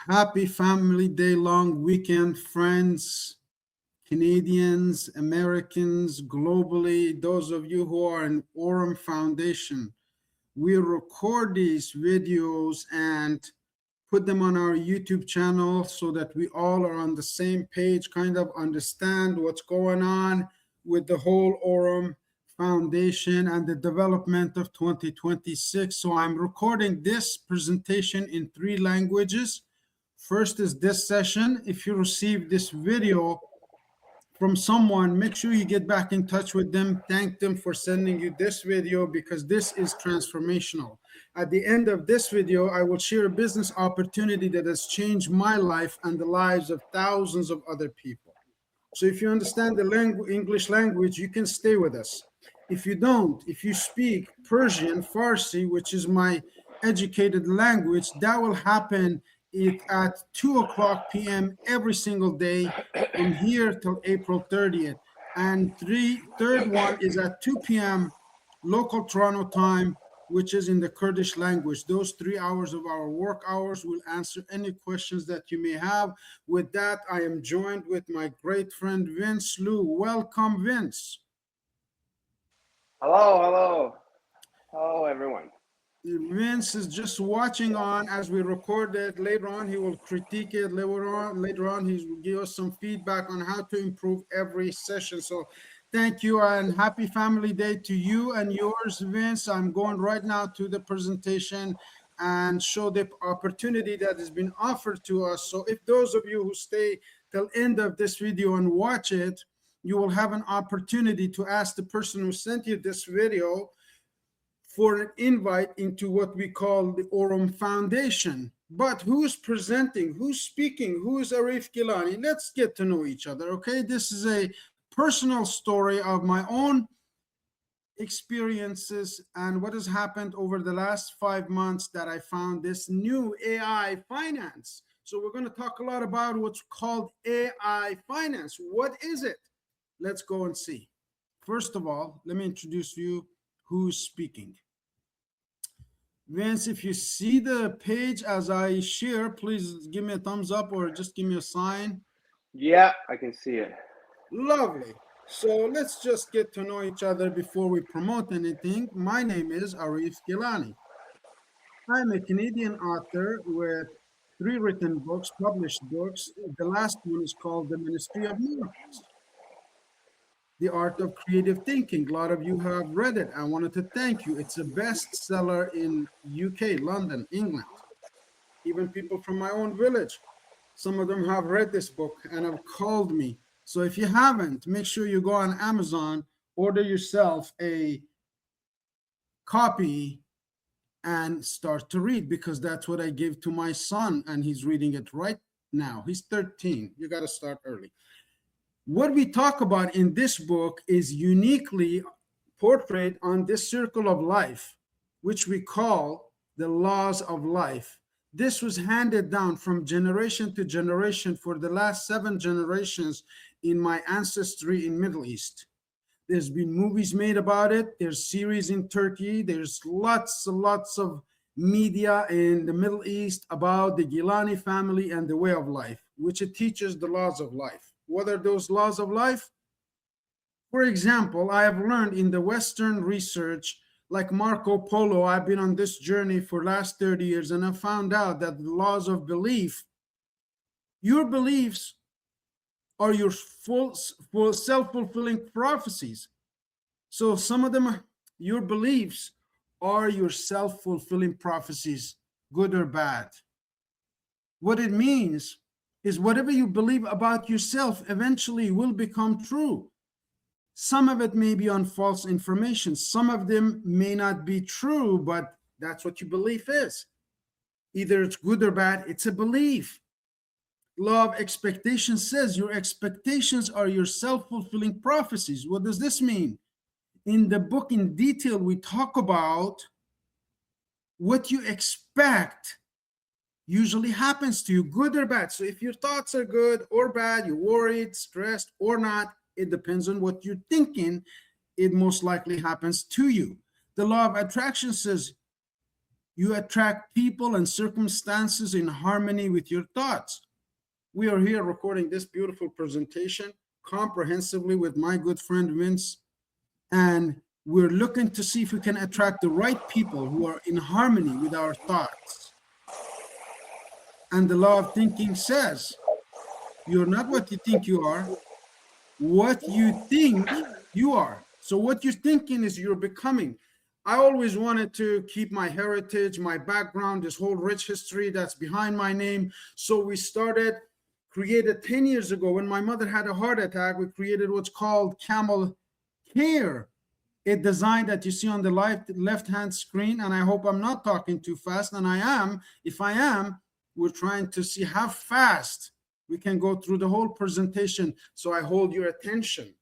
Happy Family Day long weekend, friends, Canadians, Americans, globally, those of you who are in Aurum Foundation. We record these videos and put them on our YouTube channel so that we all are on the same page, kind of understand what's going on with the whole Aurum Foundation and the development of 2026. So I'm recording this presentation in 3 languages. First is this session. If you receive this video from someone, make sure you get back in touch with them. Thank them for sending you this video because this is transformational. At the end of this video, I will share a business opportunity that has changed my life and the lives of thousands of other people. So if you understand the English language, you can stay with us. If you don't, if you speak Persian, Farsi, which is my educated language, that will happen at 2:00 p.m. every single day from here till April 30th. And third one is at 2 p.m. local Toronto time, which is in the Kurdish language. Those 3 hours of our work hours will answer any questions that you may have. With that, I am joined with my great friend, Vince Liu. Welcome, Vince. Hello, everyone. Vince is just watching on as we record it. Later on, he will critique it. Later on, he will give us some feedback on how to improve every session. So thank you and happy Family Day to you and yours, Vince. I'm going right now to the presentation and show the opportunity that has been offered to us. So if those of you who stay till end of this video and watch it, you will have an opportunity to ask the person who sent you this video for an invite into what we call the Aurum Foundation. But who's presenting? Who's speaking? Who is Arif Gilany? Let's get to know each other, okay? This is a personal story of my own experiences and what has happened over the last 5 months that I found this new AI finance. So we're going to talk a lot about what's called AI finance. What is it? Let's go and see. First of all, let me introduce you who's speaking. Vince, if you see the page as I share, please give me a thumbs up or just give me a sign. Yeah, I can see it. Lovely. So let's just get to know each other before we promote anything. My name is Arif Gilany. I'm a Canadian author with 3 written books, published books. The last one is called The Ministry of Miracles, The Art of Creative Thinking. A lot of you have read it. I wanted to thank you. It's a bestseller in UK, London, England. Even people from my own village, some of them have read this book and have called me. So if you haven't, make sure you go on Amazon, order yourself a copy and start to read, because that's what I give to my son and he's reading it right now. He's 13. You got to start early. What we talk about in this book is uniquely portrayed on this circle of life, which we call the laws of life. This was handed down from generation to generation for the last 7 generations in my ancestry in Middle East. There's been movies made about it. There's series in Turkey. There's lots and lots of media in the Middle East about the Gilany family and the way of life, which it teaches the laws of life. What are those laws of life? For example, I have learned in the Western research, like Marco Polo, I've been on this journey for the last 30 years, and I found out that the laws of belief, your beliefs are your full self-fulfilling prophecies. So some of them, your beliefs are your self-fulfilling prophecies, good or bad. What it means is whatever you believe about yourself eventually will become true. Some of it may be on false information. Some of them may not be true, but that's what your belief is. Either it's good or bad, it's a belief. Law of expectation says your expectations are your self-fulfilling prophecies. What does this mean? In the book in detail, we talk about what you expect usually happens to you, good or bad. So if your thoughts are good or bad, you're worried, stressed or not, it depends on what you're thinking. It most likely happens to you. The law of attraction says You attract people and circumstances in harmony with your thoughts. We are here recording this beautiful presentation comprehensively with my good friend Vince, and we're looking to see if we can attract the right people who are in harmony with our thoughts. And the law of thinking says, you're not what you think you are, what you think you are. So what you're thinking is you're becoming. I always wanted to keep my heritage, my background, this whole rich history that's behind my name. So we created 10 years ago when my mother had a heart attack, we created what's called Camel Care, a design that you see on the left-hand screen. And I hope I'm not talking too fast, and I am. If I am, we're trying to see how fast we can go through the whole presentation, so I hold your attention.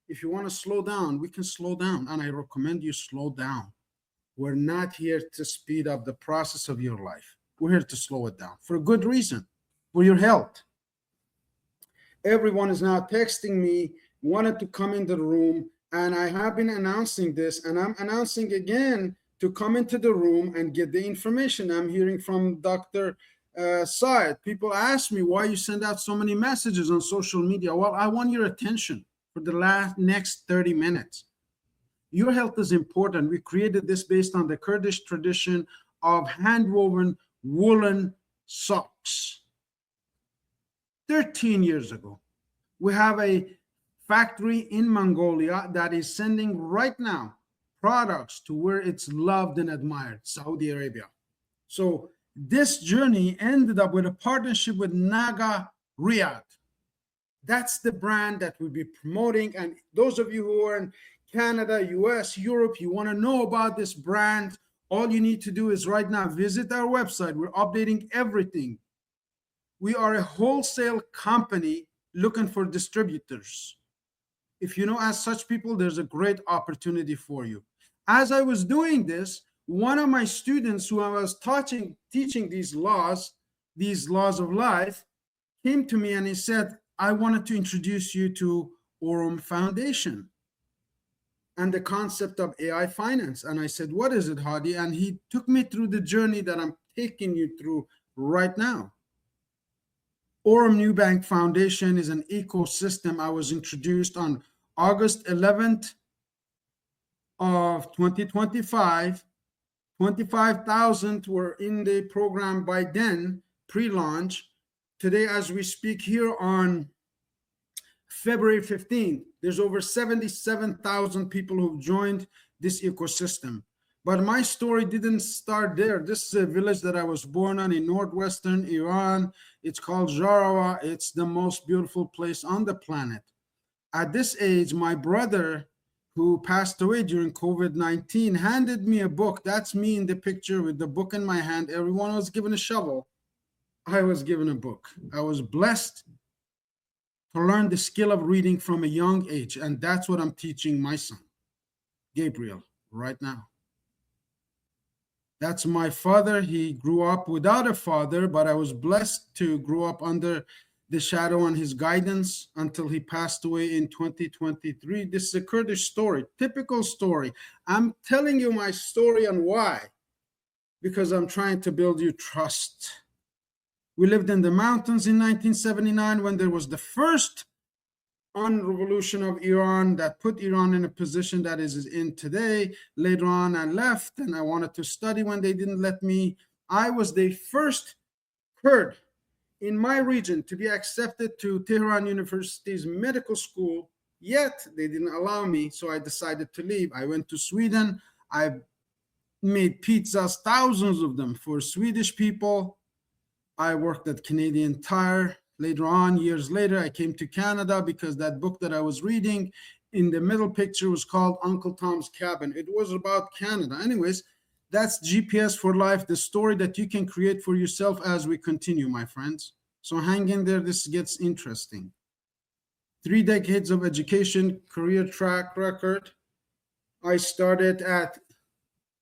If you want to slow down, we can slow down, and I recommend you slow down. We're not here to speed up the process of your life. We're here to slow it down for a good reason, for your health. Everyone is now texting me, wanted to come in the room, and I have been announcing this, and I'm announcing again to come into the room and get the information. I'm hearing from Dr. Syed. People ask me why you send out so many messages on social media. Well, I want your attention for the next 30 minutes. Your health is important. We created this based on the Kurdish tradition of hand-woven woolen socks. 13 years ago, we have a factory in Mongolia that is sending right now products to where it's loved and admired, Saudi Arabia. So this journey ended up with a partnership with Naga Riyadh. That's the brand that we'll be promoting. And those of you who are in Canada, US, Europe, you want to know about this brand, all you need to do is right now visit our website. We're updating everything. We are a wholesale company looking for distributors. If you know as such people, there's a great opportunity for you. As I was doing this, one of my students who I was teaching these laws of life, came to me and he said, I wanted to introduce you to Aurum Foundation and the concept of AI finance. And I said, what is it, Hadi? And he took me through the journey that I'm taking you through right now. Aurum Neobank Foundation is an ecosystem. I was introduced on August 11th of 2025. 25,000 were in the program by then, pre-launch. Today, as we speak here on February 15th, there's over 77,000 people who've joined this ecosystem. But my story didn't start there. This is a village that I was born on in northwestern Iran. It's called Jarawa. It's the most beautiful place on the planet. At this age, my brother, who passed away during COVID-19, handed me a book. That's me in the picture with the book in my hand. Everyone was given a shovel. I was given a book. I was blessed to learn the skill of reading from a young age. And that's what I'm teaching my son, Gabriel, right now. That's my father. He grew up without a father, but I was blessed to grow up under the shadow and his guidance until he passed away in 2023. This is a Kurdish story, typical story. I'm telling you my story and why. Because I'm trying to build you trust. We lived in the mountains in 1979 when there was the first revolution of Iran that put Iran in a position that is in today. Later on, I left and I wanted to study when they didn't let me. I was the first Kurd in my region to be accepted to Tehran University's medical school, yet they didn't allow me, so I decided to leave. I went to Sweden. I made pizzas, thousands of them for Swedish people. I worked at Canadian Tire. Later on, years later, I came to Canada because that book that I was reading in the middle picture was called Uncle Tom's Cabin. It was about Canada. Anyways, that's GPS for life, the story that you can create for yourself as we continue, my friends. So hang in there, this gets interesting. 3 decades of education, career track record. I started at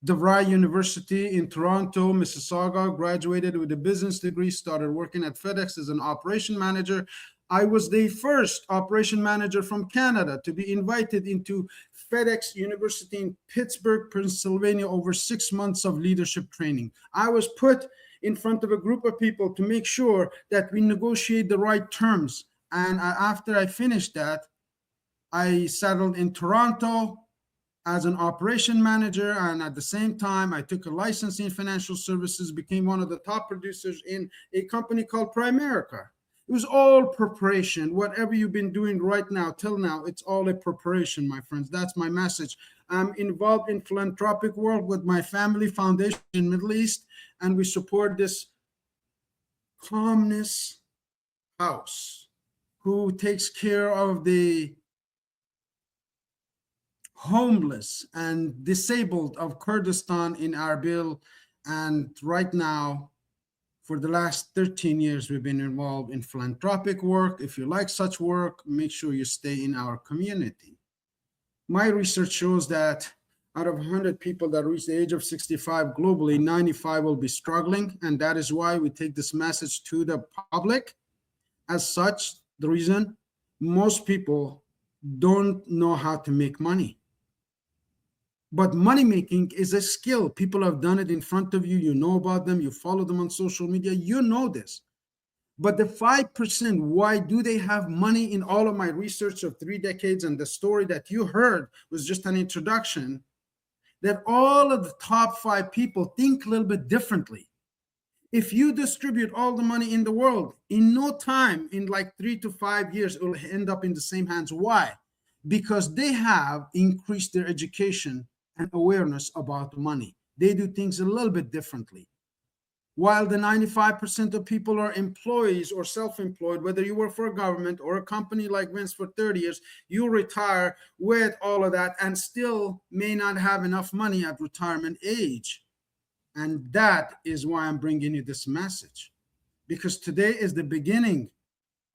DeVry University in Toronto, Mississauga, graduated with a business degree, started working at FedEx as an operation manager. I was the first operation manager from Canada to be invited into FedEx University in Pittsburgh, Pennsylvania, over 6 months of leadership training. I was put in front of a group of people to make sure that we negotiate the right terms. And after I finished that, I settled in Toronto as an operation manager, and at the same time I took a license in financial services, became one of the top producers in a company called Primerica. It was all preparation. Whatever you've been doing right now till now, it's all a preparation, my friends. That's my message. I'm involved in philanthropic work with my family foundation in Middle East, and we support this calmness house who takes care of the homeless and disabled of Kurdistan in Erbil. And right now, for the last 13 years, we've been involved in philanthropic work. If you like such work, make sure you stay in our community. My research shows that out of 100 people that reach the age of 65 globally, 95 will be struggling. And that is why we take this message to the public. As such, the reason most people don't know how to make money. But money making is a skill. People have done it in front of you. You know about them. You follow them on social media. You know this. But the 5%, why do they have money? In all of my research of 3 decades, and the story that you heard was just an introduction, that all of the top 5 people think a little bit differently. If you distribute all the money in the world, in no time, in like 3 to 5 years, it will end up in the same hands. Why? Because they have increased their education and awareness about money. They do things a little bit differently. While the 95% of people are employees or self-employed, whether you work for a government or a company like Vince for 30 years, you retire with all of that and still may not have enough money at retirement age. And that is why I'm bringing you this message. Because today is the beginning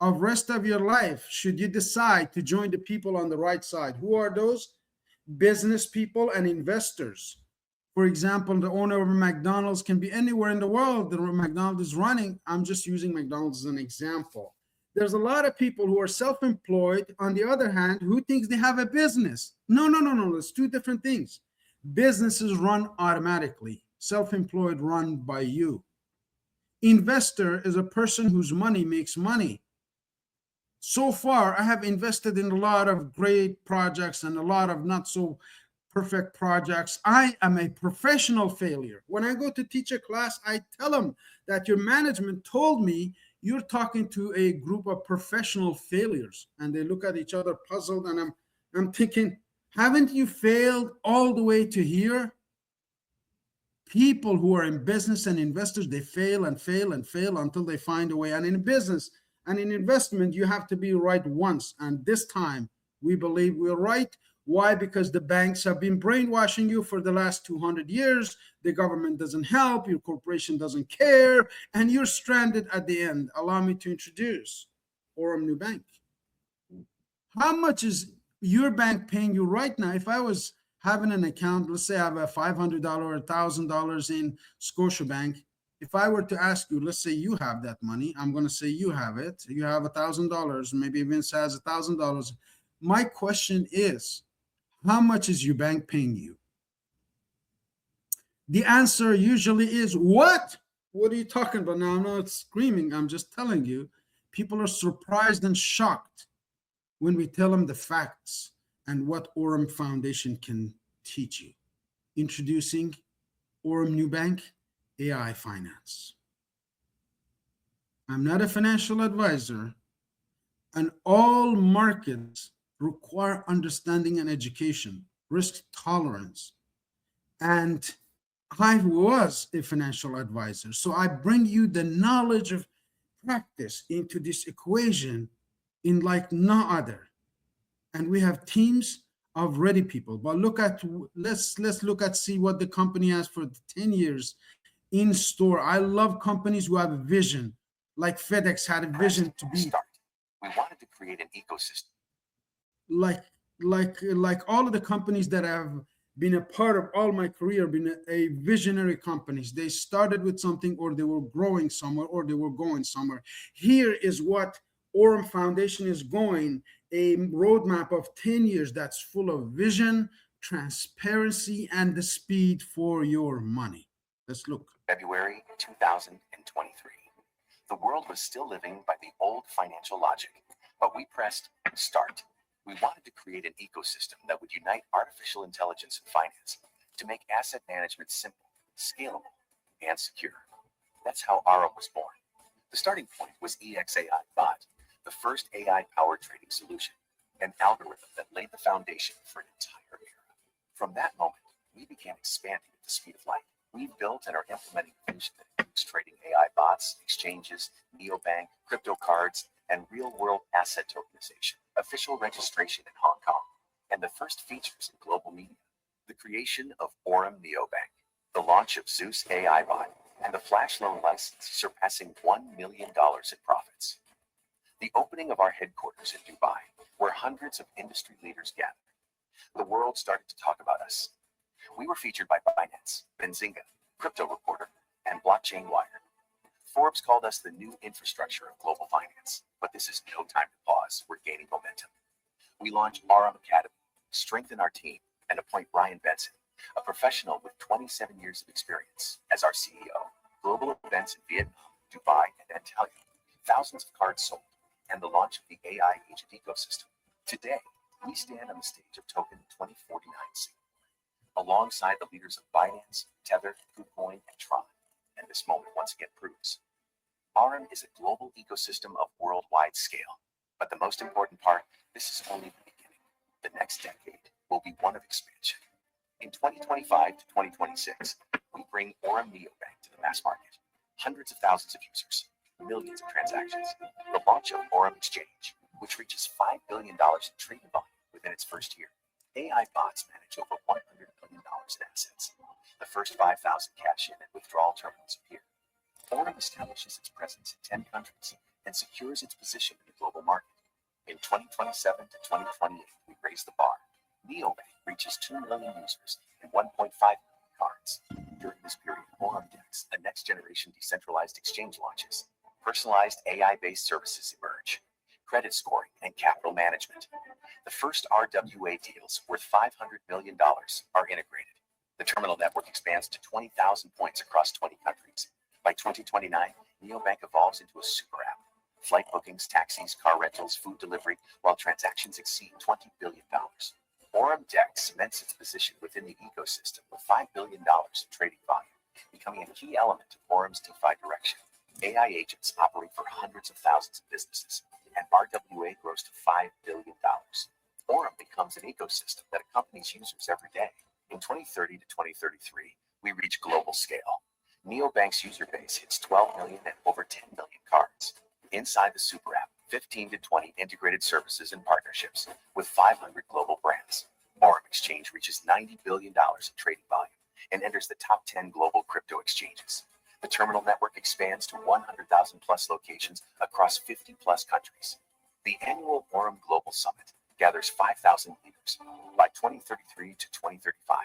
of rest of your life, should you decide to join the people on the right side. Who are those? Business people and investors. For example, the owner of McDonald's can be anywhere in the world that McDonald's is running. I'm just using McDonald's as an example. There's a lot of people who are self-employed, on the other hand, who thinks they have a business. No. It's 2 different things. Businesses run automatically. Self-employed run by you. Investor is a person whose money makes money. So far, I have invested in a lot of great projects and a lot of not so perfect projects. I am a professional failure. When I go to teach a class, I tell them that your management told me you're talking to a group of professional failures. And they look at each other puzzled, and I'm thinking, haven't you failed all the way to here? People who are in business and investors, they fail and fail and fail until they find a way. And in business and in investment, you have to be right once. And this time, we believe we're right. Why? Because the banks have been brainwashing you for the last 200 years. The government doesn't help. Your corporation doesn't care. And you're stranded at the end. Allow me to introduce Aurum Neobank. How much is your bank paying you right now? If I was having an account, let's say I have a $500 or $1,000 in Scotiabank. If I were to ask you, let's say you have that money, I'm going to say you have it. You have $1,000. Maybe Vince has $1,000. My question is, how much is your bank paying you? The answer usually is, what? What are you talking about? Now, I'm not screaming. I'm just telling you. People are surprised and shocked when we tell them the facts and what Aurum Foundation can teach you. Introducing Aurum Neobank AI Finance. I'm not a financial advisor, and all markets require understanding and education, risk tolerance. And I was a financial advisor, so I bring you the knowledge of practice into this equation in like no other. And we have teams of ready people. But let's look at see what the company has for 10 years in store. I love companies who have a vision, like FedEx had a vision to be. We wanted to create an ecosystem. Like all of the companies that have been a part of all my career, been a visionary companies. They started with something, or they were growing somewhere, or they were going somewhere. Here is what Aurum Foundation is going, a roadmap of 10 years that's full of vision, transparency, and the speed for your money. Let's look. February 2023. The world was still living by the old financial logic, but we pressed start. We wanted to create an ecosystem that would unite artificial intelligence and finance to make asset management simple, scalable, and secure. That's how Aurum was born. The starting point was EXAI Bot, the first AI-powered trading solution, an algorithm that laid the foundation for an entire era. From that moment, we began expanding at the speed of light. We've built and are implementing a vision that includes trading AI bots, exchanges, neobank, crypto cards, and real-world asset tokenization, official registration in Hong Kong, and the first features in global media. The creation of Aurum Neobank, the launch of Zeus AI Bot, and the flash loan license surpassing $1 million in profits. The opening of our headquarters in Dubai, where hundreds of industry leaders gathered. The world started to talk about us. We were featured by Binance, Benzinga, Crypto Reporter, and Blockchain Wire. Forbes called us the new infrastructure of global finance, but this is no time to pause. We're gaining momentum. We launched Aurum Academy, strengthen our team, and appoint Brian Benson, a professional with 27 years of experience, as our CEO. Global events in Vietnam, Dubai, and Antalya, thousands of cards sold, and the launch of the AI agent ecosystem. Today, we stand on the stage of Token 2049 Singapore, alongside the leaders of Binance, Tether, KuCoin, and Tron. And this moment once again proves Aurum is a global ecosystem of worldwide scale. But the most important part, this is only the beginning. The next decade will be one of expansion. In 2025 to 2026, we bring Aurum Neobank to the mass market. Hundreds of thousands of users, millions of transactions. The launch of Aurum Exchange, which reaches $5 billion in trading volume within its first year. AI bots manage over $100 billion in assets. The first 5,000 cash in and withdrawal terminals appear. Aurum establishes its presence in 10 countries and secures its position in the global market. In 2027 to 2028, we raise the bar. Neobank reaches 2 million users and 1.5 million cards. During this period, Aurum Dex, a next-generation decentralized exchange, launches. Personalized AI-based services emerge. Credit scoring and capital management. The first RWA deals worth $500 million are integrated. The terminal network expands to 20,000 points across 20 countries. By 2029, Neobank evolves into a super app. Flight bookings, taxis, car rentals, food delivery, while transactions exceed $20 billion. Aurum Dex cements its position within the ecosystem with $5 billion in trading volume, becoming a key element of Aurum's DeFi direction. AI agents operate for hundreds of thousands of businesses, and RWA grows to $5 billion. Aurum becomes an ecosystem that accompanies users every day. In 2030 to 2033, we reach global scale. Neobank's user base hits 12 million and over 10 million cards. Inside the super app, 15 to 20 integrated services and partnerships with 500 global brands. Aurum Exchange reaches $90 billion in trading volume and enters the top 10 global crypto exchanges. The terminal network expands to 100,000 plus locations across 50 plus countries. The annual Aurum Global Summit gathers 5,000 leaders. By 2033 to 2035,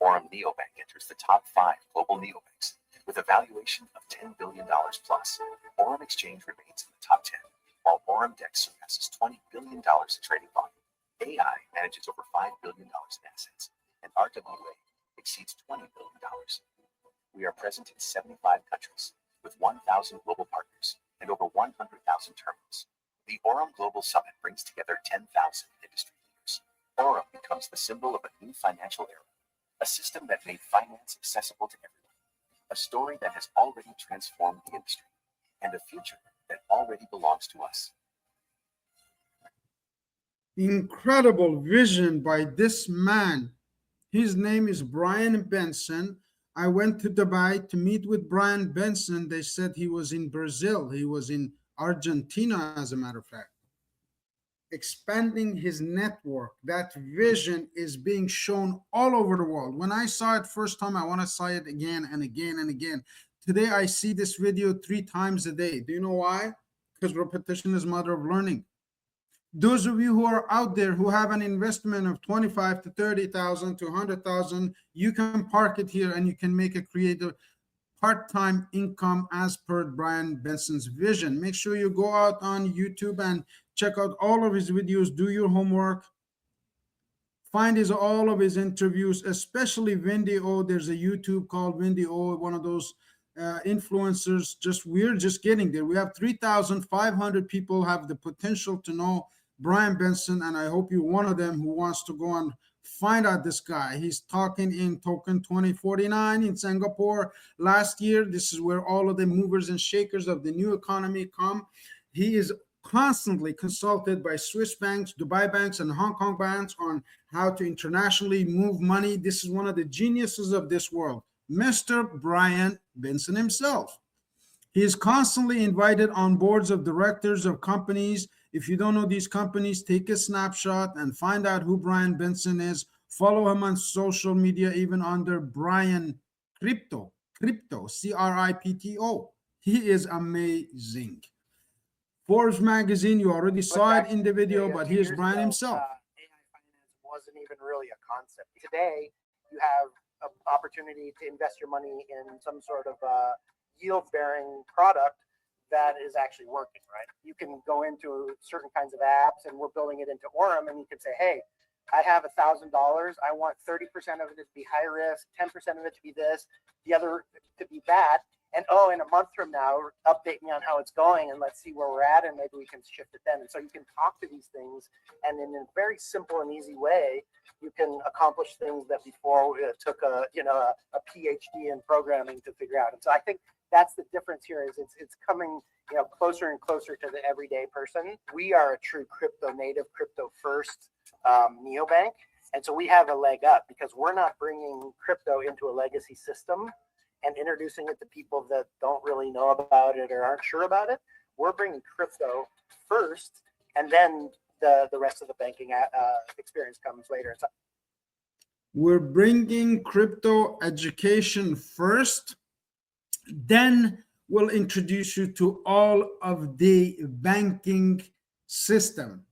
Aurum Neobank enters the top 5 global neobanks with a valuation of $10 billion plus. Aurum Exchange remains in the top 10, while Aurum Dex surpasses $20 billion in trading volume. AI manages over $5 billion in assets, and RWA exceeds $20 billion. We are present in 75 countries with 1,000 global partners and over 100,000 terminals. The Aurum Global Summit brings together 10,000 industry leaders. Aurum becomes the symbol of a new financial era, a system that made finance accessible to everyone, a story that has already transformed the industry, and a future that already belongs to us. Incredible vision by this man. His name is Brian Benson. I went to Dubai to meet with Brian Benson. They said he was in Brazil. He was in Argentina, as a matter of fact. Expanding his network. That vision is being shown all over the world. When I saw it first time, I want to see it again and again and again. Today, I see this video 3 times a day. Do you know why? Because repetition is mother of learning. Those of you who are out there who have an investment of 25 to 30,000 to 100,000, you can park it here and you can make a creative part-time income as per Brian Benson's vision. Make sure you go out on YouTube and check out all of his videos, do your homework, find all of his interviews, especially Wendy O. There's a YouTube called Wendy O, one of those influencers. We're just getting there. We have 3,500 people have the potential to know Brian Benson, and I hope you're one of them who wants to go and find out this guy. He's talking in Token 2049 in Singapore last year. This is where all of the movers and shakers of the new economy come. He is constantly consulted by Swiss banks, Dubai banks, and Hong Kong banks on how to internationally move money. This is one of the geniuses of this world, Mr. Brian Benson himself. He is constantly invited on boards of directors of companies. If you don't know these companies, take a snapshot and find out who Brian Benson is. Follow him on social media, even under Brian Crypto, Crypto. He is amazing. Forbes magazine, you already saw it in the video, but here's Brian himself. AI finance wasn't even really a concept. Today, you have an opportunity to invest your money in some sort of yield-bearing product that is actually working, right? You can go into certain kinds of apps, and we're building it into Aurum, and you can say, hey, I have $1,000. I want 30% of it to be high risk, 10% of it to be this, the other to be bad. And oh, in a month from now, update me on how it's going, and let's see where we're at, and maybe we can shift it then. And so you can talk to these things, and in a very simple and easy way, you can accomplish things that before it took a PhD in programming to figure out. And so I think that's the difference here. Is it's coming closer and closer to the everyday person. We are a true crypto native, crypto first neobank, and so we have a leg up because we're not bringing crypto into a legacy system and introducing it to people that don't really know about it or aren't sure about it. We're bringing crypto first, and then the rest of the banking experience comes later. So we're bringing crypto education first, then we'll introduce you to all of the banking system.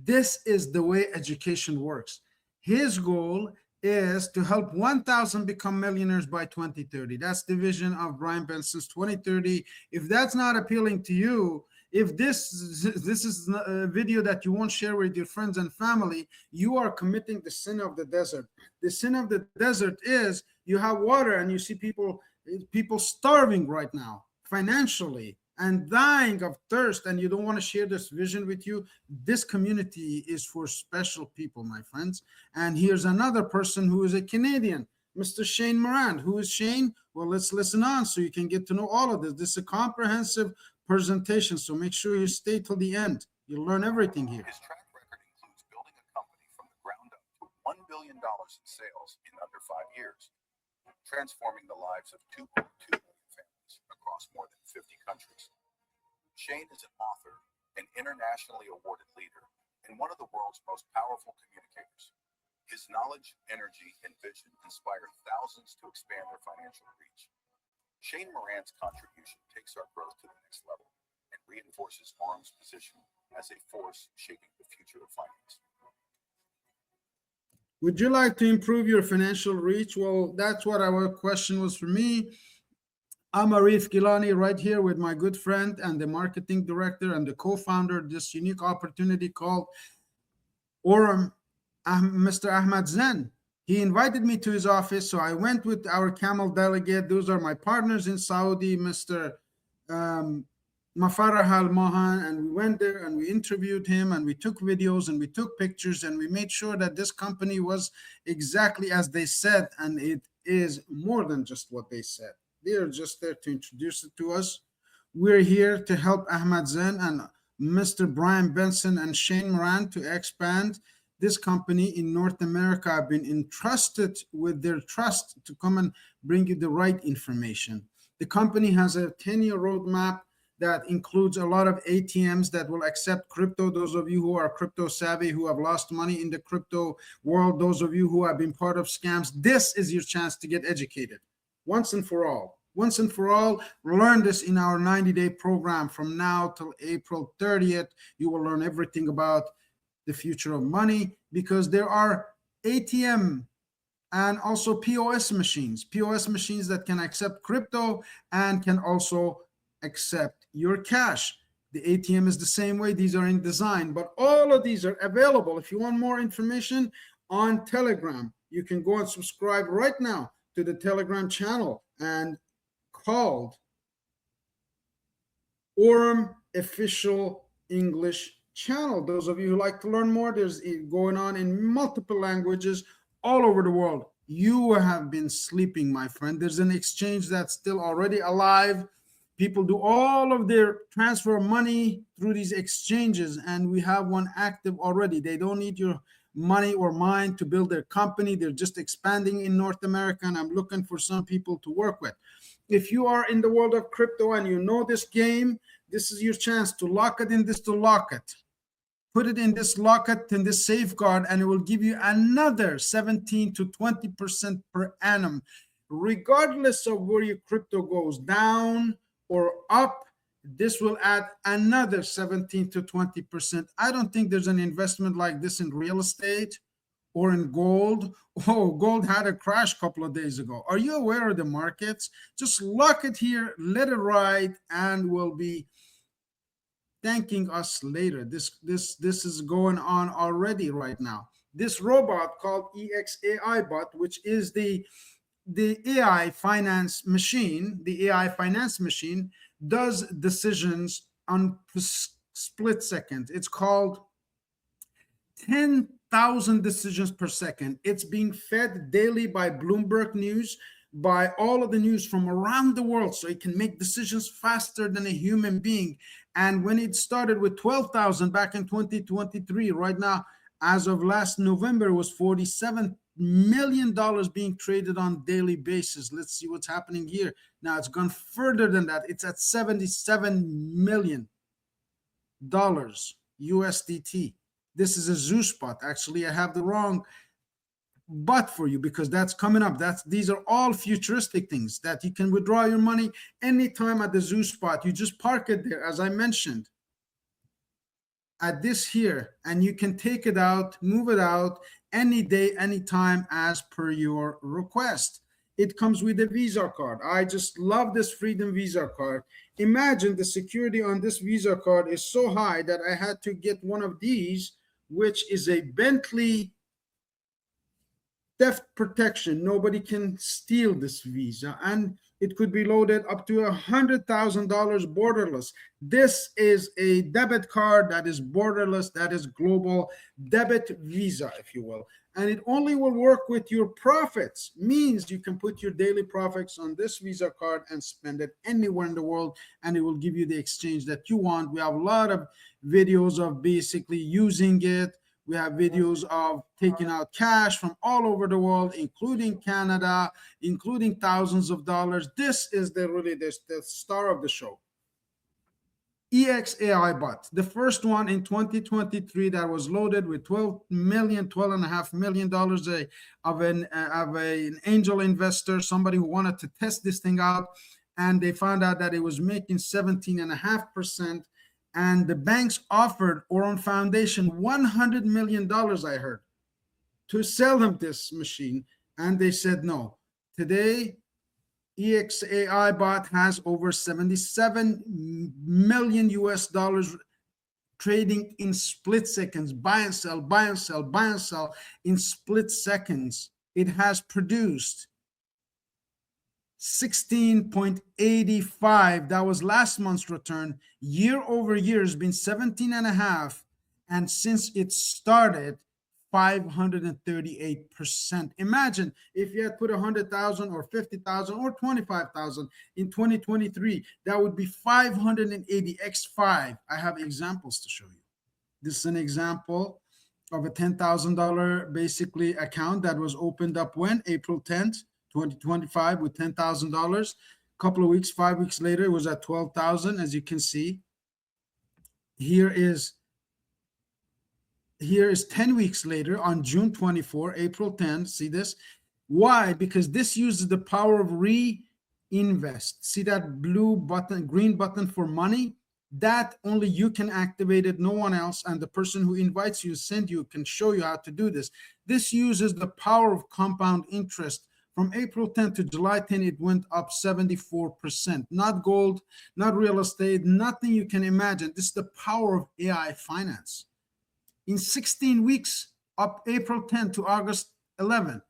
This is the way education works. His goal is to help 1,000 become millionaires by 2030. That's the vision of Brian Benson's 2030. If that's not appealing to you, if this is a video that you won't share with your friends and family, you are committing the sin of the desert. The sin of the desert is you have water and you see people starving right now financially and dying of thirst, and you don't want to share this vision with you. This community is for special people, my friends. And here's another person who is a Canadian, Mr. Shane Moran. Who is Shane? Well, let's listen on so you can get to know all of this. This is a comprehensive presentation, so make sure you stay till the end. You'll learn everything here. His track record includes building a company from the ground up to $1 billion in sales in under 5 years, transforming the lives of 2.2 million families across more than 50 countries. Shane is an author, an internationally awarded leader, and one of the world's most powerful communicators. His knowledge, energy, and vision inspire thousands to expand their financial reach. Shane Moran's contribution takes our growth to the next level and reinforces Aurum's position as a force shaping the future of finance. Would you like to improve your financial reach? Well, that's what our question was for me. I'm Arif Gilany, right here with my good friend and the marketing director and the co-founder of this unique opportunity called Aurum, Mr. Ahmad Zen. He invited me to his office, so I went with our Camel delegate. Those are my partners in Saudi, Mr. Mafarah Al-Mahan, and we went there and we interviewed him and we took videos and we took pictures and we made sure that this company was exactly as they said, and it is more than just what they said. They are just there to introduce it to us. We're here to help Ahmad Zen and Mr. Brian Benson and Shane Moran to expand this company in North America. I've been entrusted with their trust to come and bring you the right information. The company has a 10-year roadmap that includes a lot of ATMs that will accept crypto. Those of you who are crypto savvy, who have lost money in the crypto world, those of you who have been part of scams, this is your chance to get educated once and for all. Once and for all, learn this in our 90-day program. From now till April 30th, you will learn everything about the future of money, because there are ATM and also POS machines that can accept crypto and can also accept your cash. The ATM is the same way. These are in design, but all of these are available. If you want more information on Telegram, you can go and subscribe right now to the Telegram channel and called Aurum Official English Channel. Those of you who like to learn more, there's going on in multiple languages all over the world. You have been sleeping, my friend. There's an exchange that's still already alive. People do all of their transfer money through these exchanges, and we have one active already. They don't need your money or mine to build their company. They're just expanding in North America, and I'm looking for some people to work with. If you are in the world of crypto and you know this game, this is your chance to lock it in this to lock it. Put it in this locket, in this safeguard, and it will give you another 17 to 20% per annum, regardless of where your crypto goes, down or up. This will add another 17 to 20%. I don't think there's an investment like this in real estate or in gold. Oh, gold had a crash a couple of days ago. Are you aware of the markets? Just lock it here, let it ride, and we'll be thanking us later. This is going on already right now. This robot called EXAI bot, which is the AI finance machine, does decisions on split seconds. It's called 10,000 decisions per second. It's being fed daily by Bloomberg News, by all of the news from around the world, so it can make decisions faster than a human being. And when it started with 12,000 back in 2023, right now, as of last November, it was $47 million being traded on daily basis. Let's see what's happening here. Now it's gone further than that. It's at $77 million USDT. This is a Zeus bot. Actually, I have the wrong bot for you because that's coming up. These are all futuristic things that you can withdraw your money anytime at the Zeus spot. You just park it there, as I mentioned, at this here, and you can take it out, move it out any day, anytime, as per your request. It comes with a Visa card. I just love this Freedom Visa card. Imagine the security on this Visa card is so high that I had to get one of these, which is a Bentley theft protection. Nobody can steal this Visa, and it could be loaded up to $100,000 borderless. This is a debit card that is borderless, that is global debit Visa, if you will. And it only will work with your profits, means you can put your daily profits on this Visa card and spend it anywhere in the world, and it will give you the exchange that you want. We have a lot of videos of basically using it. We have videos of taking out cash from all over the world, including Canada, including thousands of dollars. This is the star of the show. EXAI bot, the first one in 2023 that was loaded with $12.5 million of an angel investor, somebody who wanted to test this thing out, and they found out that it was making 17.5%. And the banks offered Aurum Foundation $100 million, I heard, to sell them this machine, and they said no. Today, EXAI bot has over 77 million US dollars trading in split seconds. Buy and sell, buy and sell, buy and sell in split seconds. It has produced 16.85. That was last month's return. Year over year has been 17.5, and since it started, 538%. Imagine if you had put 100,000 or 50,000 or 25,000 in 2023, that would be 580 x5. I have examples to show you. This is an example of a $10,000 basically account that was opened up when April 10th, 2025 with $10,000. Couple of weeks, 5 weeks later, it was at 12,000. As you can see, here is 10 weeks later on June 24, April 10. See this? Why? Because this uses the power of reinvest. See that blue button, green button for money? That only you can activate it, no one else. And the person who invites you, send you, can show you how to do this. This uses the power of compound interest. From April 10th to July 10th, it went up 74%. Not gold, not real estate, nothing you can imagine. This is the power of AI finance. In 16 weeks, up April 10th to August 11th,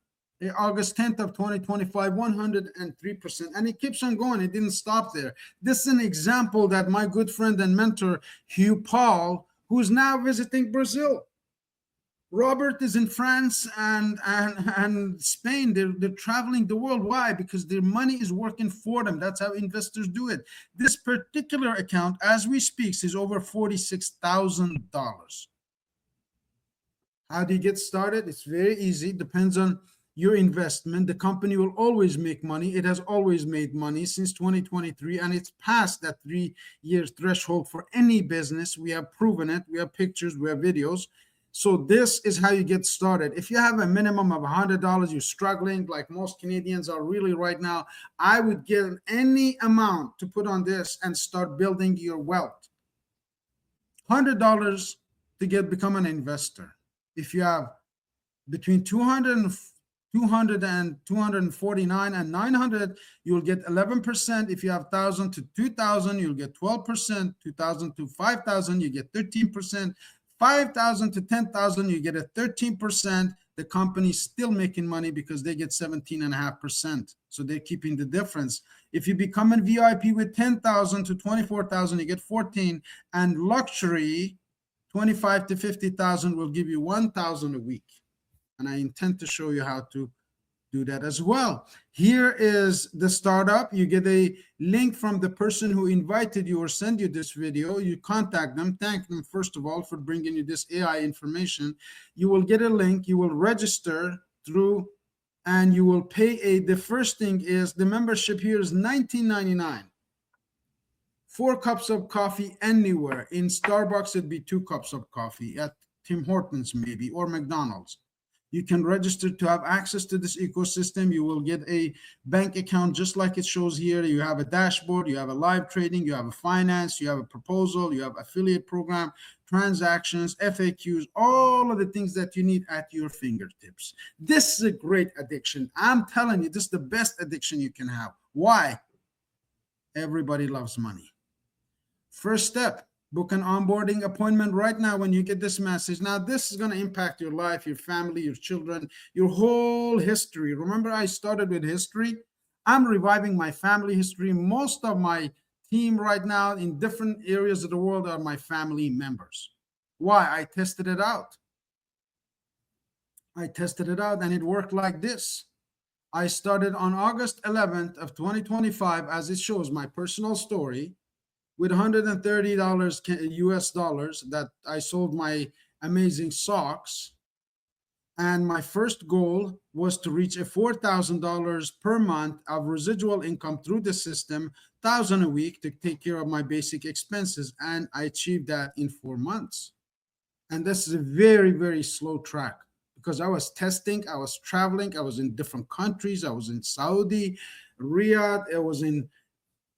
August 10th of 2025, 103%. And it keeps on going. It didn't stop there. This is an example that my good friend and mentor, Hugh Paul, who is now visiting Brazil. Robert is in France and Spain. They're traveling the world. Why? Because their money is working for them. That's how investors do it. This particular account, as we speak, is over $46,000. How do you get started? It's very easy. Depends on your investment. The company will always make money. It has always made money since 2023, and it's past that 3-year threshold for any business. We have proven it. We have pictures, we have videos. So this is how you get started. If you have a minimum of $100, you're struggling like most Canadians are really right now, I would give any amount to put on this and start building your wealth. $100 to become an investor. If you have between 200 and 249 and 900, you'll get 11%. If you have 1,000 to 2,000, you'll get 12%. 2,000 to 5,000, you get 13%. 5,000 to 10,000, you get a 13%. The company's still making money because they get 17.5%. So they're keeping the difference. If you become a VIP with 10,000 to 24,000, you get 14. And luxury, 25 to 50,000 will give you 1,000 a week. And I intend to show you how to do that as well. Here is the startup. You get a link from the person who invited you or sent you this video. You contact them, thank them first of all for bringing you this AI information. You will get a link, you will register through, and you will pay the first thing is the membership here is $19.99. 4 cups of coffee anywhere. In Starbucks, it'd be 2 cups of coffee. At Tim Hortons maybe, or McDonald's. You can register to have access to this ecosystem. You will get a bank account just like it shows here. You have a dashboard, you have a live trading, you have a finance, you have a proposal, you have affiliate program, transactions, FAQs, all of the things that you need at your fingertips. This is a great addiction. I'm telling you, this is the best addiction you can have. Why? Everybody loves money. First step. Book an onboarding appointment right now when you get this message. Now, this is going to impact your life, your family, your children, your whole history. Remember, I started with history. I'm reviving my family history. Most of my team right now in different areas of the world are my family members. Why? I tested it out. And it worked like this. I started on August 11th of 2025, as it shows my personal story, with $130 US dollars that I sold my amazing socks. And my first goal was to reach a $4,000 per month of residual income through the system, $1,000 a week to take care of my basic expenses. And I achieved that in 4 months. And this is a very, very slow track because I was testing, I was traveling, I was in different countries. I was in Saudi, Riyadh, I was in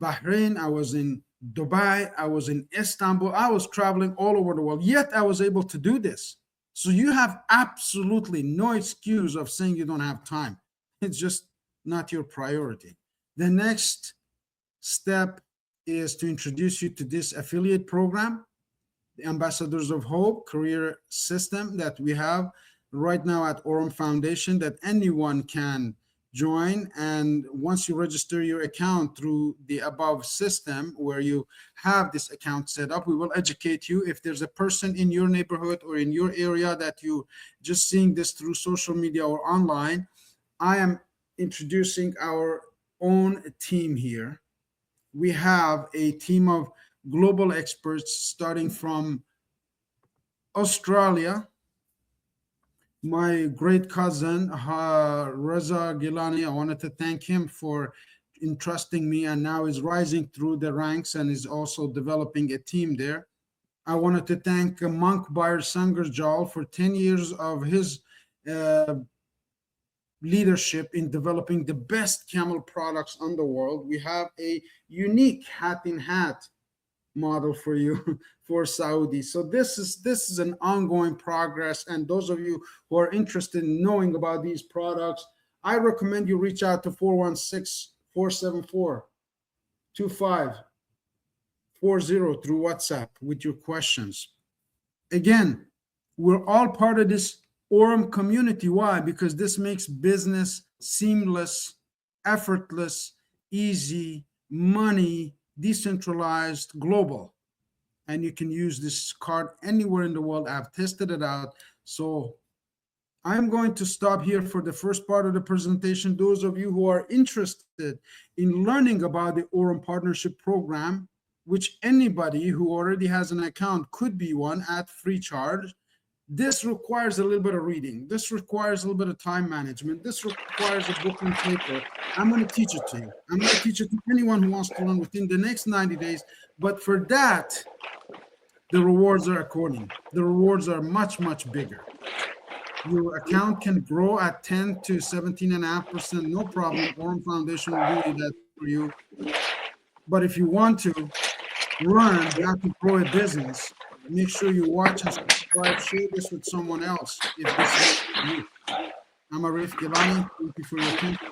Bahrain, I was in Dubai, I was in Istanbul, I was traveling all over the world, yet I was able to do this. So you have absolutely no excuse of saying you don't have time. It's just not your priority. The next step is to introduce you to this affiliate program, the Ambassadors of Hope career system that we have right now at Aurum Foundation that anyone can join. And once you register your account through the above system where you have this account set up, we will educate you. If there's a person in your neighborhood or in your area that you just seeing this through social media or online, I am introducing our own team here. We have a team of global experts starting from Australia. My great cousin, Arif Gilany, I wanted to thank him for entrusting me, and now is rising through the ranks and is also developing a team there. I wanted to thank Monk Bayer Sangarjal for 10 years of his leadership in developing the best camel products on the world. We have a unique hat in hat model for you for Saudi. So this is an ongoing progress. And those of you who are interested in knowing about these products, I recommend you reach out to 416-474-2540 through WhatsApp with your questions. Again, we're all part of this Aurum community. Why? Because this makes business seamless, effortless, easy, money, decentralized, global. And you can use this card anywhere in the world. I've tested it out. So I'm going to stop here for the first part of the presentation. Those of you who are interested in learning about the Aurum Partnership Program, which anybody who already has an account could be one at free charge. This requires a little bit of reading. This requires a little bit of time management. This requires a book and paper. I'm going to teach it to you. I'm going to teach it to anyone who wants to learn within the next 90 days. But for that, the rewards are according. The rewards are much, much bigger. Your account can grow at 10 to 17.5%, no problem. Aurum Foundation will do that for you. But if you want to learn how to grow a business, make sure you watch and subscribe, share this with someone else if this is you. I'm Arif Gilany. Thank you for your attention.